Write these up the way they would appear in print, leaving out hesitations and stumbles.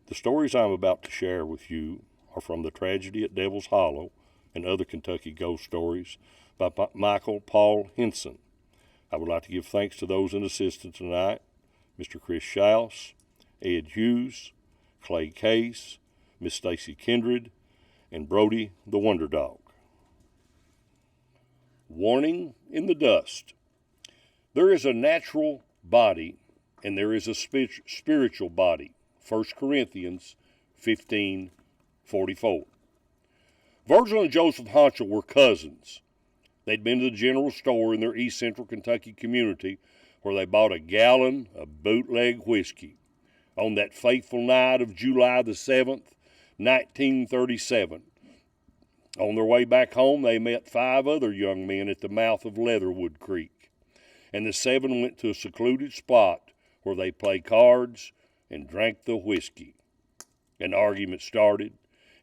The stories I'm about to share with you are from The Tragedy at Devil's Hollow and Other Kentucky Ghost Stories by Michael Paul Henson. I would like to give thanks to those in assistance tonight: Mr. Chris Schaus, Ed Hughes, Clay Case, Miss Stacy Kindred, and Brody the Wonder Dog. Warning in the dust. There is a natural body and there is a spiritual body. 1 Corinthians 15:44. Virgil and Joseph Honchel were cousins. They'd been to the general store in their East Central Kentucky community where they bought a gallon of bootleg whiskey on that fateful night of July the 7th, 1937. On their way back home, they met 5 other young men at the mouth of Leatherwood Creek, and the 7 went to a secluded spot where they played cards and drank the whiskey. An argument started,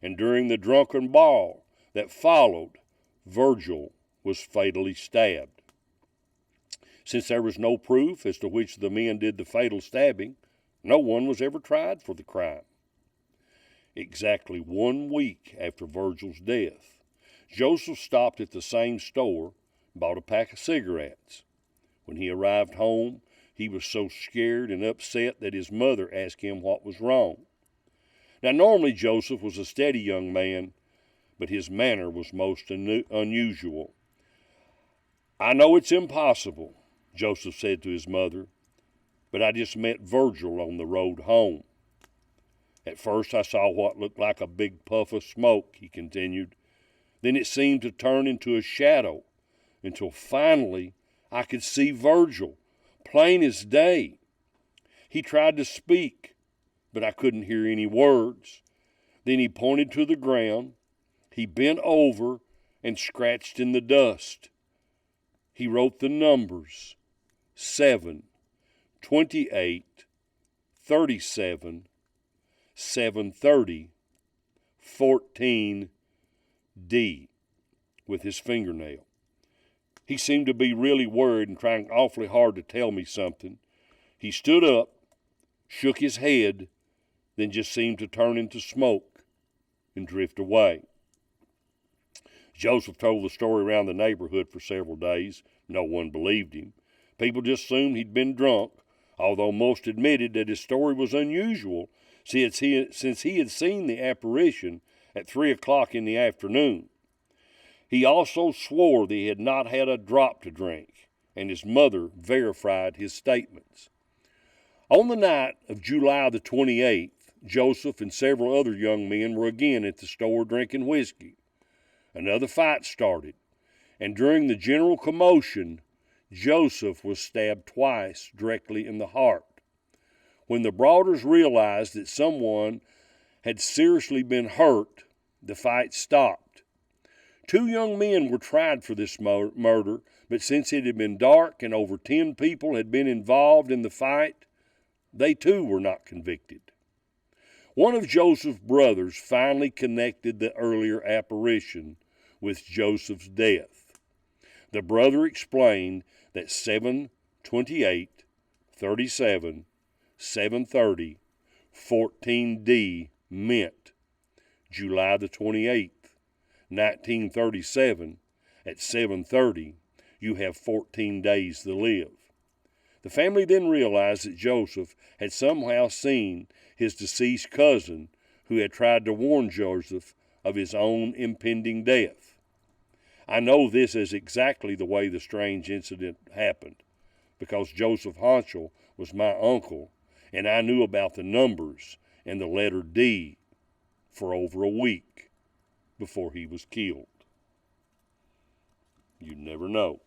and during the drunken brawl that followed, Virgil was fatally stabbed. Since there was no proof as to which of the men did the fatal stabbing, no one was ever tried for the crime. Exactly 1 week after Virgil's death, Joseph stopped at the same store and bought a pack of cigarettes. When he arrived home, he was so scared and upset that his mother asked him what was wrong. Now, normally Joseph was a steady young man, but his manner was most unusual. "I know it's impossible," Joseph said to his mother, "but I just met Virgil on the road home. At first I saw what looked like a big puff of smoke," he continued. "Then it seemed to turn into a shadow until finally I could see Virgil, plain as day. He tried to speak, but I couldn't hear any words. Then he pointed to the ground. He bent over and scratched in the dust. He wrote the numbers 7, 28, 37, 730, 14, D with his fingernail. He seemed to be really worried and trying awfully hard to tell me something. He stood up, shook his head, then just seemed to turn into smoke and drift away." Joseph told the story around the neighborhood for several days. No one believed him. People just assumed he'd been drunk, although most admitted that his story was unusual since he had seen the apparition at 3 o'clock in the afternoon. He also swore that he had not had a drop to drink, and his mother verified his statements. On the night of July the 28th, Joseph and several other young men were again at the store drinking whiskey. Another fight started, and during the general commotion, Joseph was stabbed twice directly in the heart. When the brawlers realized that someone had seriously been hurt, the fight stopped. 2 young men were tried for this murder, but since it had been dark and over 10 people had been involved in the fight, they too were not convicted. One of Joseph's brothers finally connected the earlier apparition with Joseph's death. The brother explained that 728, 37, 730, 14D meant July the 28th, 1937, at 7:30, you have 14 days to live. The family then realized that Joseph had somehow seen his deceased cousin, who had tried to warn Joseph of his own impending death. I know this is exactly the way the strange incident happened, because Joseph Honchel was my uncle, and I knew about the numbers and the letter D for over a week before he was killed. You never know.